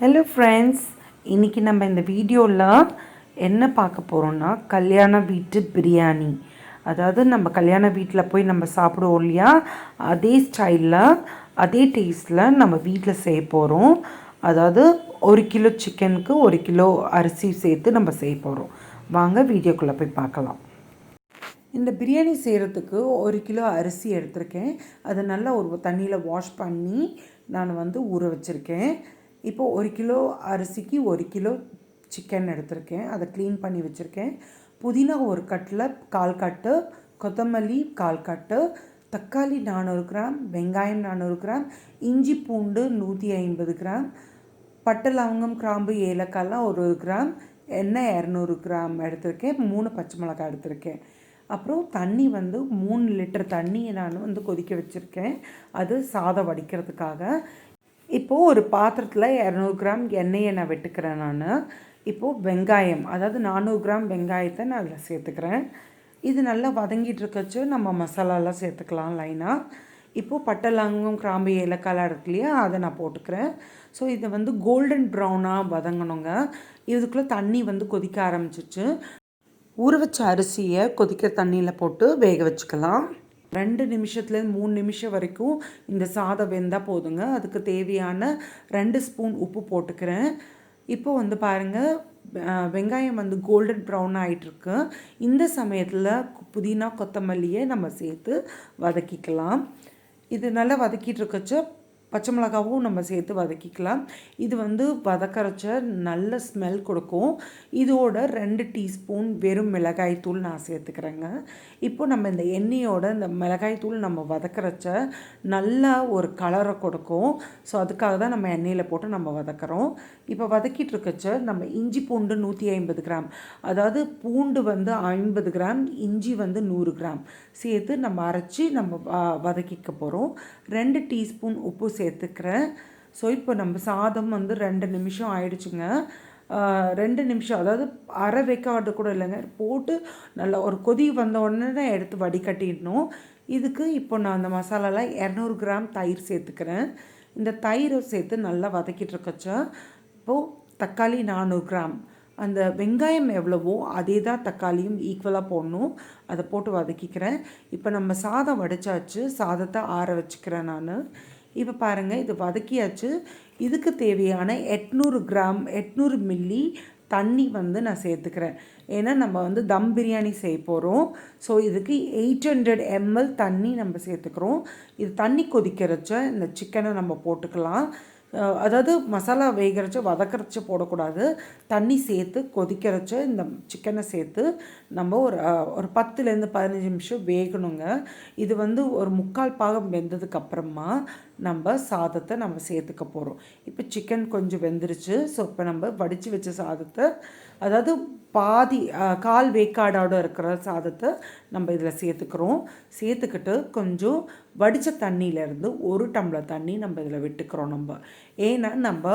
Hello friends, இன்றைக்கி நம்ம இந்த வீடியோவில் என்ன பார்க்க போகிறோன்னா கல்யாண வீட்டு பிரியாணி. அதாவது நம்ம கல்யாண வீட்டில் போய் நம்ம சாப்பிடுவோம் இல்லையா, அதே ஸ்டைலில் அதே டேஸ்ட்டில் நம்ம வீட்டில் செய்ய போகிறோம். அதாவது 1 கிலோ சிக்கனுக்கு 1 கிலோ அரிசி சேர்த்து நம்ம செய்ய போகிறோம். வாங்க வீடியோக்குள்ளே போய் பார்க்கலாம். இந்த பிரியாணி செய்கிறதுக்கு 1 கிலோ அரிசி எடுத்திருக்கேன். அதை நல்லா ஒரு தண்ணியில் வாஷ் பண்ணி நான் ஊற வச்சுருக்கேன். இப்போது 1 கிலோ அரிசிக்கு 1 கிலோ சிக்கன் எடுத்திருக்கேன். அதை க்ளீன் பண்ணி வச்சுருக்கேன். புதினா ஒரு கட்டில் 1/4 கட்டு, கொத்தமல்லி 1/4 கட்டு, தக்காளி 400 கிராம், வெங்காயம் 400 கிராம், இஞ்சி பூண்டு 150 கிராம், பட்டை லவங்கம் கிராம்பு ஏலக்காய்லாம் 1 கிராம், எண்ணெய் 200 கிராம் எடுத்திருக்கேன். 3 பச்சை மிளகாய் எடுத்திருக்கேன். அப்புறம் தண்ணி 3 லிட்டர் தண்ணியை நான் கொதிக்க வச்சுருக்கேன். அது சாதம் வடிக்கிறதுக்காக. இப்போது ஒரு பாத்திரத்தில் 200 கிராம் எண்ணெயை நான் விட்டுக்கிறேன். இப்போது வெங்காயம், அதாவது 400 கிராம் வெங்காயத்தை நான் அதில் சேர்த்துக்கிறேன். இது நல்லா வதங்கிட்டு இருக்கச்சு நம்ம மசாலாலாம் சேர்த்துக்கலாம் லைனாக. இப்போது பட்டை லவங்கம் கிராம்பு ஏலக்காய்லாம் இருக்கு இல்லையா, அதை நான் போட்டுக்கிறேன். ஸோ இதை கோல்டன் ப்ரௌனாக வதங்கணுங்க. இதுக்குள்ளே தண்ணி கொதிக்க ஆரம்பிச்சிச்சு. ஊற வச்ச அரிசியை கொதிக்கிற தண்ணியில் போட்டு வேக வச்சுக்கலாம். 2 நிமிஷத்துலேருந்து 3 நிமிஷம் வரைக்கும் இந்த சாதம் வெந்தால் போதுங்க. அதுக்கு தேவையான 2 ஸ்பூன் உப்பு போட்டுக்கிறேன். இப்போ பாருங்கள், வெங்காயம் கோல்டன் ப்ரௌன் ஆகிட்டுருக்கு. இந்த சமயத்தில் புதினா கொத்தமல்லியை நம்ம சேர்த்து வதக்கிக்கலாம். இது நல்லா வதக்கிட்டு இருக்கச்ச பச்சை மிளகாவும் நம்ம சேர்த்து வதக்கிக்கலாம். இது வதக்கரைச்ச நல்ல ஸ்மெல் கொடுக்கும். இதோட 2 டீஸ்பூன் வெறும் மிளகாய்த்தூள் நான் சேர்த்துக்கிறேங்க. இப்போ நம்ம இந்த எண்ணெயோட இந்த மிளகாய்த்தூள் நம்ம வதக்கரைச்ச நல்லா ஒரு கலரை கொடுக்கும். ஸோ அதுக்காக தான் நம்ம எண்ணெயில் போட்டு நம்ம வதக்கிறோம். இப்போ வதக்கிட்டு இருக்கச்ச நம்ம இஞ்சி பூண்டு 150 கிராம், அதாவது பூண்டு 50 கிராம், இஞ்சி 100 கிராம் சேர்த்து நம்ம அரைச்சி நம்ம வதக்கிக்க போகிறோம். 2 டீஸ்பூன் உப்பு சேர்த்துக்கிறேன். ஸோ இப்போ நம்ம சாதம் 2 நிமிஷம் ஆயிடுச்சுங்க. 2 நிமிஷம், அதாவது அரை வேக்காடு கூட இல்லைங்க, போட்டு நல்லா ஒரு கொதி வந்த உடனே எடுத்து வடிகட்டிடணும். இதுக்கு இப்போ நான் அந்த மசாலாலாம் 200 கிராம் தயிர் சேர்த்துக்கிறேன். இந்த தயிரை சேர்த்து நல்லா வதக்கிட்டு இருக்கச்சா இப்போது தக்காளி 400 கிராம், அந்த வெங்காயம் எவ்வளவோ அதே தான் தக்காளியும் ஈக்குவலாக போடணும். அதை போட்டு வதக்கிக்கிறேன். இப்போ நம்ம சாதம் வடித்தாச்சு, சாதத்தை ஆற வச்சுக்கிறேன் நான். இப்போ பாருங்கள், இது வதக்கியாச்சு. இதுக்கு தேவையான 800 மில்லி தண்ணி நான் சேர்த்துக்கிறேன். ஏன்னா நம்ம தம் பிரியாணி செய்ய போகிறோம். ஸோ இதுக்கு 800 ml தண்ணி நம்ம சேர்த்துக்கிறோம். இது தண்ணி கொதிக்கிறச்ச இந்த சிக்கனை நம்ம போட்டுக்கலாம். அதாவது மசாலா வேகிறச்ச வதக்கிறச்ச போடக்கூடாது. தண்ணி சேர்த்து கொதிக்கிறச்ச இந்த சிக்கனை சேர்த்து நம்ம ஒரு 10லேருந்து 15 நிமிஷம் வேகணுங்க. இது ஒரு 3/4 பாகம் வெந்ததுக்கப்புறமா நம்ம சாதத்தை நம்ம சேர்த்துக்க போகிறோம். இப்போ சிக்கன் கொஞ்சம் வெந்துருச்சு. ஸோ இப்போ நம்ம வடித்து வச்ச சாதத்தை, அதாவது பாதி 1/4 வேக்காடோடு இருக்கிற சாதத்தை நம்ம இதில் சேர்த்துக்கிறோம். சேர்த்துக்கிட்டு கொஞ்சம் வடித்த தண்ணியிலேருந்து 1 டம்ளர் தண்ணி நம்ம இதில் விட்டுக்கிறோம். ஏன்னா நம்ம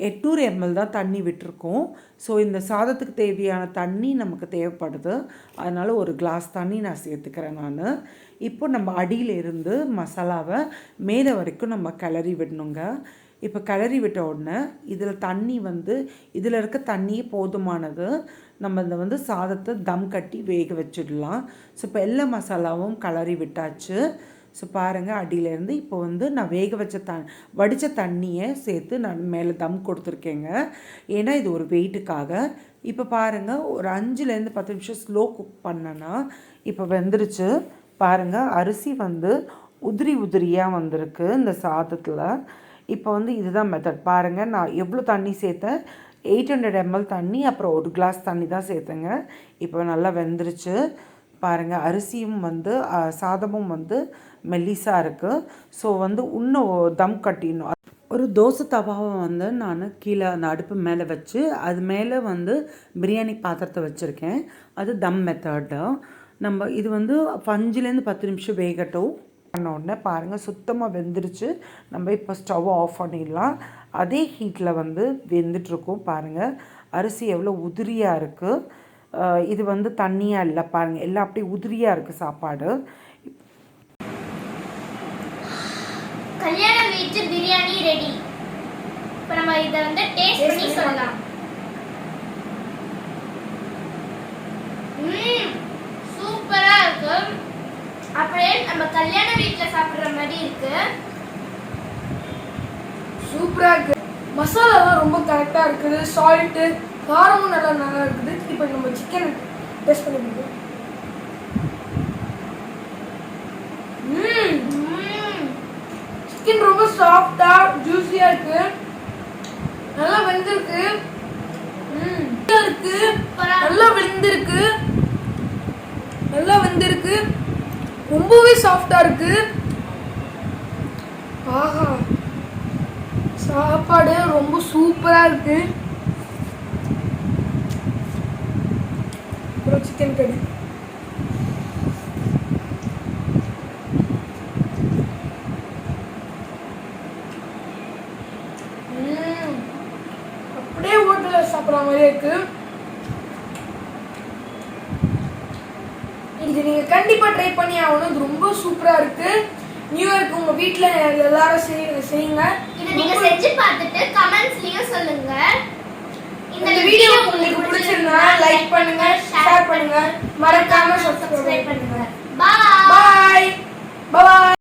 800 ml தான் தண்ணி விட்டுருக்கோம். ஸோ இந்த சாதத்துக்கு தேவையான தண்ணி நமக்கு தேவைப்படுது. அதனால் 1 கிளாஸ் தண்ணி நான் சேர்த்துக்கிறேன் நான். இப்போ நம்ம அடியிலிருந்து மசாலாவை மேலே வரைக்கும் நம்ம கிளறி விடணுங்க. இப்போ கிளறி விட்ட உடனே இதில் தண்ணி இதில் இருக்க தண்ணியே போதுமானது. நம்ம இந்த சாதத்தை தம் கட்டி வேக வச்சிடலாம். ஸோ இப்போ எல்லா மசாலாவும் கிளறி விட்டாச்சு. ஸோ பாருங்கள், அடியிலேருந்து இப்போ நான் வேக வச்ச வடித்த தண்ணியை சேர்த்து நான் மேலே தம் கொடுத்துருக்கேங்க. ஏன்னா இது ஒரு வெயிட்டுக்காக. இப்போ பாருங்கள், ஒரு 5லேருந்து 10 நிமிஷம் ஸ்லோ குக் பண்ணேன்னா இப்போ வெந்துருச்சு. பாருங்கள், அரிசி உதிரியாக வந்திருக்கு இந்த சாதத்தில். இப்போ இதுதான் மெத்தட். பாருங்கள், நான் எவ்வளோ தண்ணி சேர்த்தேன், 800 ml தண்ணி, அப்புறம் 1 கிளாஸ் தண்ணி தான் சேர்த்தேங்க. இப்போ நல்லா வெந்துருச்சு. பாருங்கள், அரிசியும் சாதமும் மெல்லிசாக இருக்குது. ஸோ இன்னும் தம் கட்டிடணும். ஒரு தோசை தவாவை நான் கீழே அந்த அடுப்பு மேலே வச்சு அது மேலே பிரியாணி பாத்திரத்தை வச்சுருக்கேன். அது தம் மெத்தடு. நம்ம இது 5லேருந்து 10 நிமிஷம் வேகட்டும். பண்ண உடனே பாருங்கள், சுத்தமாக வெந்துருச்சு. நம்ம இப்போ ஸ்டவ் ஆஃப் பண்ணிடலாம். அதே ஹீட்டில் வெந்துட்டுருக்கும். பாருங்கள், அரிசி எவ்வளோ உதிரியாக இருக்குது. இது தண்ணியாக இல்லை. பாருங்கள், எல்லாம் அப்படியே உதிரியாக இருக்குது சாப்பாடு. கல்யாண வீட்டு பிரியாணி ரெடி. இப்போ நம்ம இதை வந்து டேஸ்ட் பண்ணி சொல்லலாம். சூப்பரா இருக்கு. அப்படியே நம்ம கல்யாண வீட்ல சாப்பிடுற மாதிரி இருக்கு. சூப்பரா இருக்கு. மசாலாலாம் ரொம்ப கரெக்டா இருக்குது. சால்ட் காரமும் நல்லா இருக்குது. இப்போ நம்ம சிக்கன் டேஸ்ட் பண்ணி பார்ப்போம். சிக்கன் ரொம்ப சாஃப்டா ஜூஸியா இருக்கு. நல்லா வெந்திருக்கு. நல்லா வெந்திருக்கு. ரொம்பவே சாஃப்டா இருக்கு. ஆஹா, சாப்பாடு ரொம்ப சூப்பரா இருக்கு. அப்புறம் சிக்கன் கறி அப்படியே ஹோட்டல்ல சாப்பிட்ற மாதிரியே இருக்கு. இது நீங்க கண்டிப்பா ட்ரை பண்ணி ஆகணும். இது ரொம்ப சூப்பரா இருக்கு. நியூ இயர்க்கு உங்க வீட்ல எல்லாரும் செய்யுங்க. இத நீங்க செஞ்சு பார்த்துட்டு கமெண்ட்ஸ்லயும் சொல்லுங்க. இந்த வீடியோ உங்களுக்கு பிடிச்சிருந்தா லைக் பண்ணுங்க, ஷேர் பண்ணுங்க, மறக்காம சப்ஸ்கிரைப் பண்ணுங்க. பை. பை.